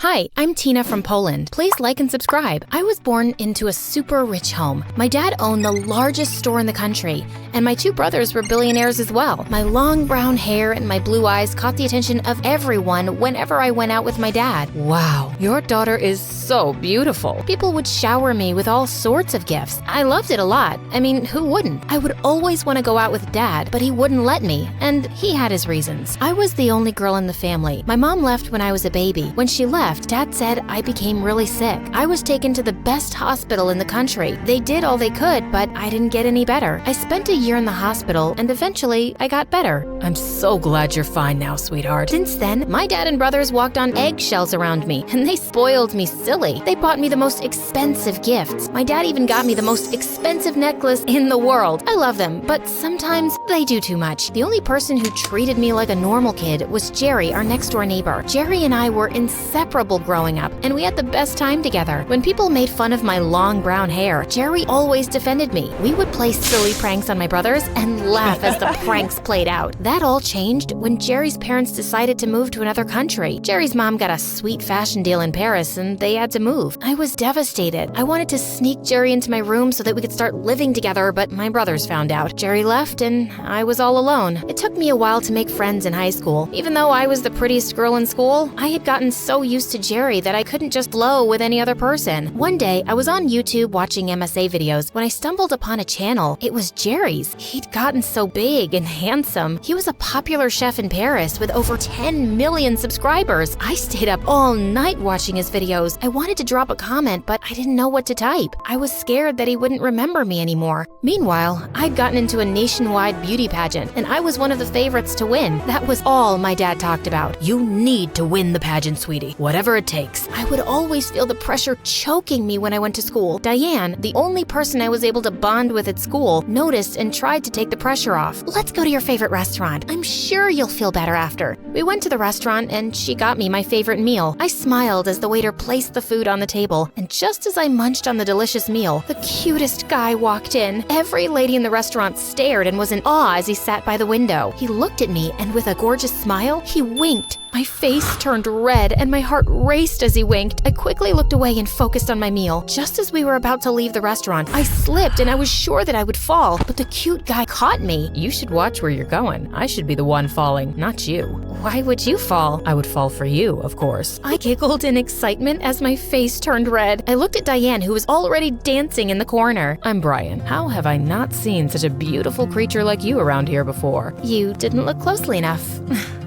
Hi, I'm Tina from Poland. Please like and subscribe. I was born into a super rich home. My dad owned the largest store in the country, and my two brothers were billionaires as well. My long brown hair and my blue eyes caught the attention of everyone whenever I went out with my dad. Wow, your daughter is so beautiful. People would shower me with all sorts of gifts. I loved it a lot. I mean, who wouldn't? I would always want to go out with Dad, but he wouldn't let me, and he had his reasons. I was the only girl in the family. My mom left when I was a baby. When she left, Dad said I became really sick. I was taken to the best hospital in the country. They did all they could, but I didn't get any better. I spent a year in the hospital, and eventually I got better. I'm so glad you're fine now, sweetheart. Since then, my dad and brothers walked on eggshells around me, and they spoiled me silly. They bought me the most expensive gifts. My dad even got me the most expensive necklace in the world. I love them, but sometimes they do too much. The only person who treated me like a normal kid was Jerry, our next door neighbor. Jerry and I were inseparable growing up, and we had the best time together. When people made fun of my long brown hair, Jerry always defended me. We would play silly pranks on my brothers and laugh as the pranks played out. That all changed when Jerry's parents decided to move to another country. Jerry's mom got a sweet fashion deal in Paris, and they had to move. I was devastated. I wanted to sneak Jerry into my room so that we could start living together, but my brothers found out. Jerry left, and I was all alone. It took me a while to make friends in high school. Even though I was the prettiest girl in school, I had gotten so used to Jerry that I couldn't just flow with any other person. One day, I was on YouTube watching MSA videos when I stumbled upon a channel. It was Jerry's. He'd gotten so big and handsome. He was a popular chef in Paris with over 10 million subscribers. I stayed up all night watching his videos. I wanted to drop a comment, but I didn't know what to type. I was scared that he wouldn't remember me anymore. Meanwhile, I'd gotten into a nationwide beauty pageant, and I was one of the favorites to win. That was all my dad talked about. You need to win the pageant, sweetie. Whatever it takes. I would always feel the pressure choking me when I went to school. Diane, the only person I was able to bond with at school, noticed and tried to take the pressure off. Let's go to your favorite restaurant. I'm sure you'll feel better after. We went to the restaurant and she got me my favorite meal. I smiled as the waiter placed the food on the table, and just as I munched on the delicious meal, the cutest guy walked in. Every lady in the restaurant stared and was in awe as he sat by the window. He looked at me, and with a gorgeous smile, he winked. My face turned red and my heart raced as he winked. I quickly looked away and focused on my meal. Just as we were about to leave the restaurant, I slipped and I was sure that I would fall, but the cute guy caught me. You should watch where you're going. I should be the one falling, not you. Why would you fall? I would fall for you, of course. I giggled in excitement as my face turned red. I looked at Diane, who was already dancing in the corner. I'm Brian. How have I not seen such a beautiful creature like you around here before? You didn't look closely enough.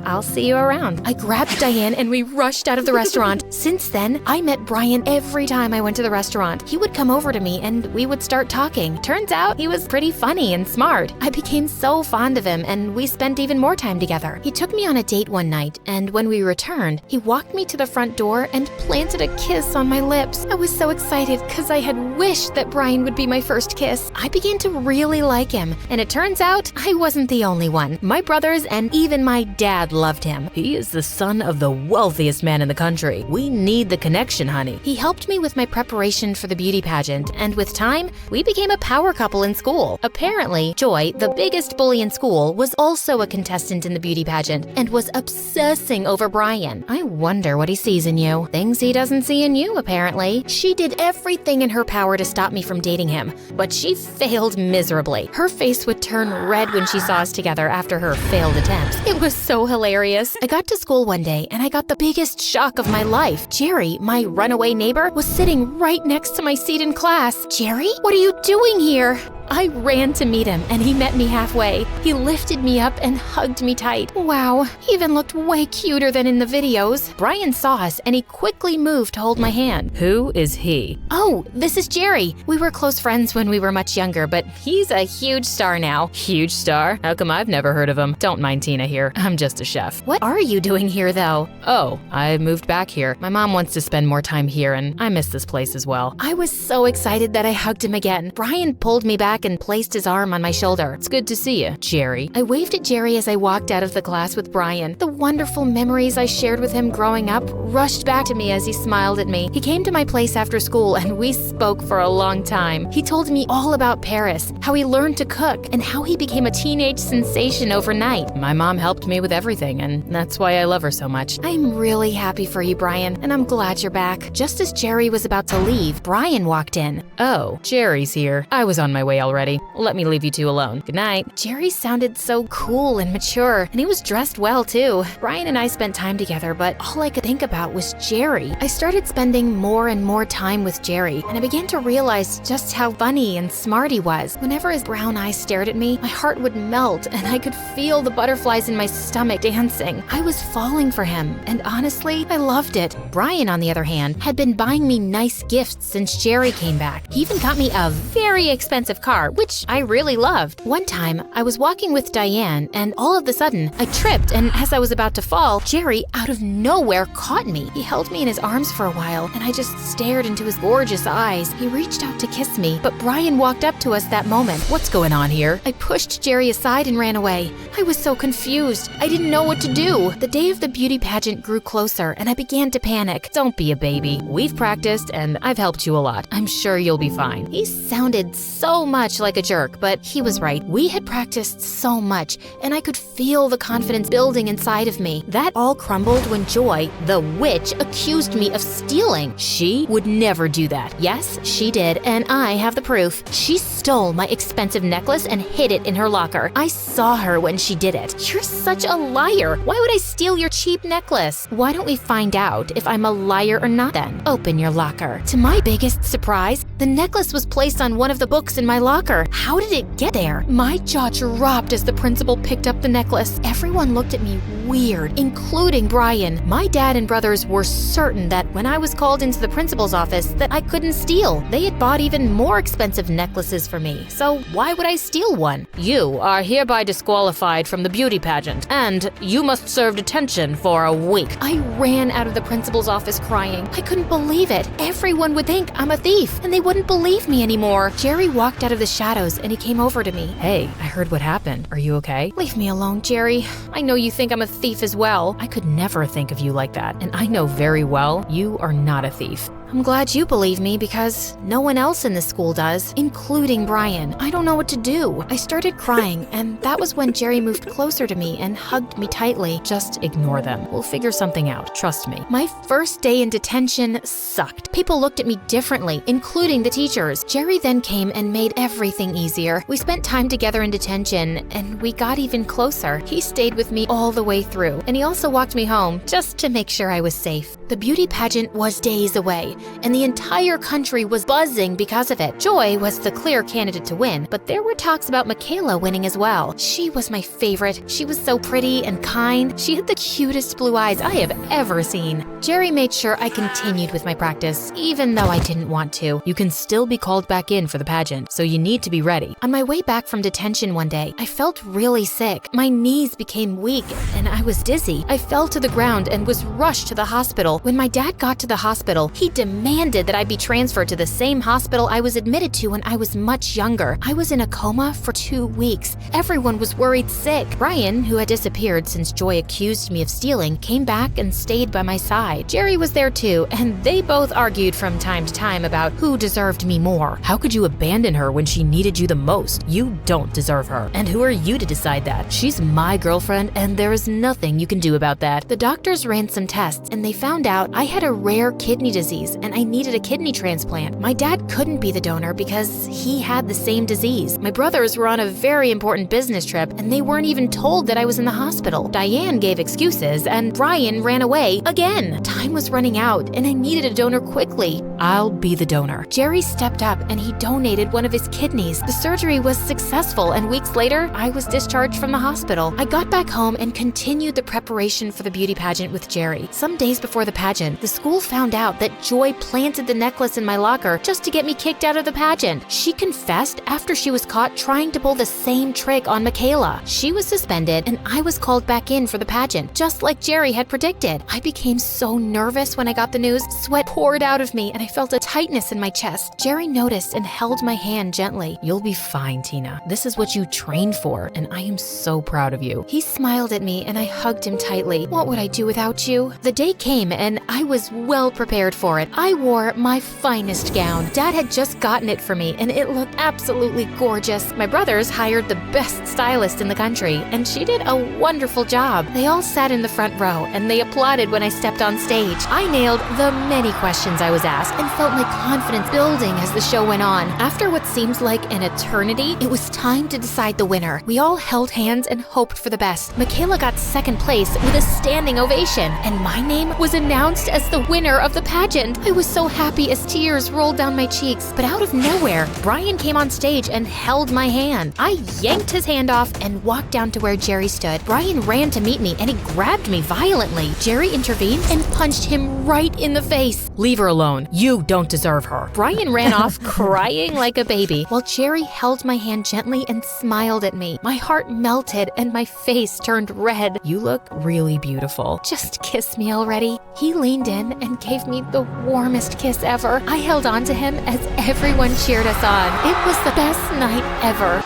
I'll see you around. I grabbed Diane and we rushed out of the restaurant. Since then, I met Brian every time I went to the restaurant. He would come over to me and we would start talking. Turns out he was pretty funny and smart. I became so fond of him and we spent even more time together. He took me on a date one night, and when we returned, he walked me to the front door and planted a kiss on my lips. I was so excited because I had wished that Brian would be my first kiss. I began to really like him, and it turns out I wasn't the only one. My brothers and even my dad loved him. He is the son of the wealthiest man in the country. We need the connection, honey. He helped me with my preparation for the beauty pageant, and with time, we became a power couple in school. Apparently, Joy, the biggest bully in school, was also a contestant in the beauty pageant and was obsessing over Brian. I wonder what he sees in you. Things he doesn't see in you, apparently. She did everything in her power to stop me from dating him, but she failed miserably. Her face would turn red when she saw us together after her failed attempts. It was so hilarious. I got to school one day and I got the biggest shock of my life. Jerry, my runaway neighbor, was sitting right next to my seat in class. Jerry, what are you doing here? I ran to meet him, and he met me halfway. He lifted me up and hugged me tight. Wow, he even looked way cuter than in the videos. Brian saw us, and he quickly moved to hold my hand. Who is he? Oh, this is Jerry. We were close friends when we were much younger, but he's a huge star now. Huge star? How come I've never heard of him? Don't mind Tina here. I'm just a chef. What are you doing here, though? Oh, I moved back here. My mom wants to spend more time here, and I miss this place as well. I was so excited that I hugged him again. Brian pulled me back back and placed his arm on my shoulder. "It's good to see you, Jerry." I waved at Jerry as I walked out of the class with Brian. The wonderful memories I shared with him growing up rushed back to me as he smiled at me. He came to my place after school and we spoke for a long time. He told me all about Paris, how he learned to cook, and how he became a teenage sensation overnight. My mom helped me with everything, and that's why I love her so much. I'm really happy for you, Brian, and I'm glad you're back. Just as Jerry was about to leave, Brian walked in. "Oh, Jerry's here. I was on my way already. Let me leave you two alone. Good night." Jerry sounded so cool and mature, and he was dressed well too. Brian and I spent time together, but all I could think about was Jerry. I started spending more and more time with Jerry, and I began to realize just how funny and smart he was. Whenever his brown eyes stared at me, my heart would melt, and I could feel the butterflies in my stomach dancing. I was falling for him, and honestly, I loved it. Brian, on the other hand, had been buying me nice gifts since Jerry came back. He even got me a very expensive car, which I really loved. One time, I was walking with Diane, and all of a sudden, I tripped, and as I was about to fall, Jerry, out of nowhere, caught me. He held me in his arms for a while, and I just stared into his gorgeous eyes. He reached out to kiss me, but Brian walked up to us that moment. "What's going on here?" I pushed Jerry aside and ran away. I was so confused. I didn't know what to do. The day of the beauty pageant grew closer, and I began to panic. "Don't be a baby. We've practiced, and I've helped you a lot. I'm sure you'll be fine." He sounded so much like a jerk, but he was right. We had practiced so much, and I could feel the confidence building inside of me. That all crumbled when Joy, the witch, accused me of stealing. She would never do that. Yes, she did, and I have the proof. She stole my expensive necklace and hid it in her locker. I saw her when she did it. "You're such a liar. Why would I steal your cheap necklace?" "Why don't we find out if I'm a liar or not then? Open your locker." To my biggest surprise, the necklace was placed on one of the books in my locker. How did it get there? My jaw dropped as the principal picked up the necklace. Everyone looked at me weird, including Brian. My dad and brothers were certain that when I was called into the principal's office that I couldn't steal. They had bought even more expensive necklaces for me, so why would I steal one? "You are hereby disqualified from the beauty pageant, and you must serve detention for a week." I ran out of the principal's office crying. I couldn't believe it. Everyone would think I'm a thief, and they wouldn't believe me anymore. Jerry walked out of the shadows, and he came over to me. "Hey, I heard what happened. Are you okay?" "Leave me alone, Jerry. I know you think I'm a thief as well." "I could never think of you like that, and I know very well you are not a thief." "I'm glad you believe me because no one else in this school does, including Brian. I don't know what to do." I started crying, and that was when Jerry moved closer to me and hugged me tightly. "Just ignore them. We'll figure something out. Trust me." My first day in detention sucked. People looked at me differently, including the teachers. Jerry then came and made everything easier. We spent time together in detention, and we got even closer. He stayed with me all the way through, and he also walked me home just to make sure I was safe. The beauty pageant was days away, and the entire country was buzzing because of it. Joy was the clear candidate to win, but there were talks about Michaela winning as well. She was my favorite. She was so pretty and kind. She had the cutest blue eyes I have ever seen. Jerry made sure I continued with my practice, even though I didn't want to. "You can still be called back in for the pageant, so you need to be ready." On my way back from detention one day, I felt really sick. My knees became weak, and I was dizzy. I fell to the ground and was rushed to the hospital. When my dad got to the hospital, he demanded that I be transferred to the same hospital I was admitted to when I was much younger. I was in a coma for 2 weeks. Everyone was worried sick. Brian, who had disappeared since Joy accused me of stealing, came back and stayed by my side. Jerry was there too, and they both argued from time to time about who deserved me more. "How could you abandon her when she needed you the most? You don't deserve her. And who are you to decide that? She's my girlfriend, and there is nothing you can do about that." The doctors ran some tests, and they found out I had a rare kidney disease, and I needed a kidney transplant. My dad couldn't be the donor because he had the same disease. My brothers were on a very important business trip, and they weren't even told that I was in the hospital. Diane gave excuses, and Brian ran away again. Time was running out, and I needed a donor quickly. "I'll be the donor." Jerry stepped up, and he donated one of his kidneys. The surgery was successful, and weeks later, I was discharged from the hospital. I got back home and continued the preparation for the beauty pageant with Jerry. Some days before the pageant, the school found out that Joy planted the necklace in my locker just to get me kicked out of the pageant. She confessed after she was caught trying to pull the same trick on Michaela. She was suspended, and I was called back in for the pageant, just like Jerry had predicted. I became so so nervous when I got the news. Sweat poured out of me and I felt a tightness in my chest. Jerry noticed and held my hand gently. "You'll be fine, Tina. This is what you trained for, and I am so proud of you." He smiled at me and I hugged him tightly. "What would I do without you?" The day came and I was well prepared for it. I wore my finest gown. Dad had just gotten it for me and it looked absolutely gorgeous. My brothers hired the best stylist in the country and she did a wonderful job. They all sat in the front row and they applauded when I stepped on stage. I nailed the many questions I was asked and felt my confidence building as the show went on. After what seemed like an eternity, it was time to decide the winner. We all held hands and hoped for the best. Michaela got second place with a standing ovation, and my name was announced as the winner of the pageant. I was so happy as tears rolled down my cheeks, but out of nowhere, Brian came on stage and held my hand. I yanked his hand off and walked down to where Jerry stood. Brian ran to meet me and he grabbed me violently. Jerry intervened and punched him right in the face. "Leave her alone. You don't deserve her." Brian ran off crying like a baby, while Jerry held my hand gently and smiled at me. My heart melted and my face turned red. "You look really beautiful. Just kiss me already." He leaned in and gave me the warmest kiss ever. I held on to him as everyone cheered us on. It was the best night ever.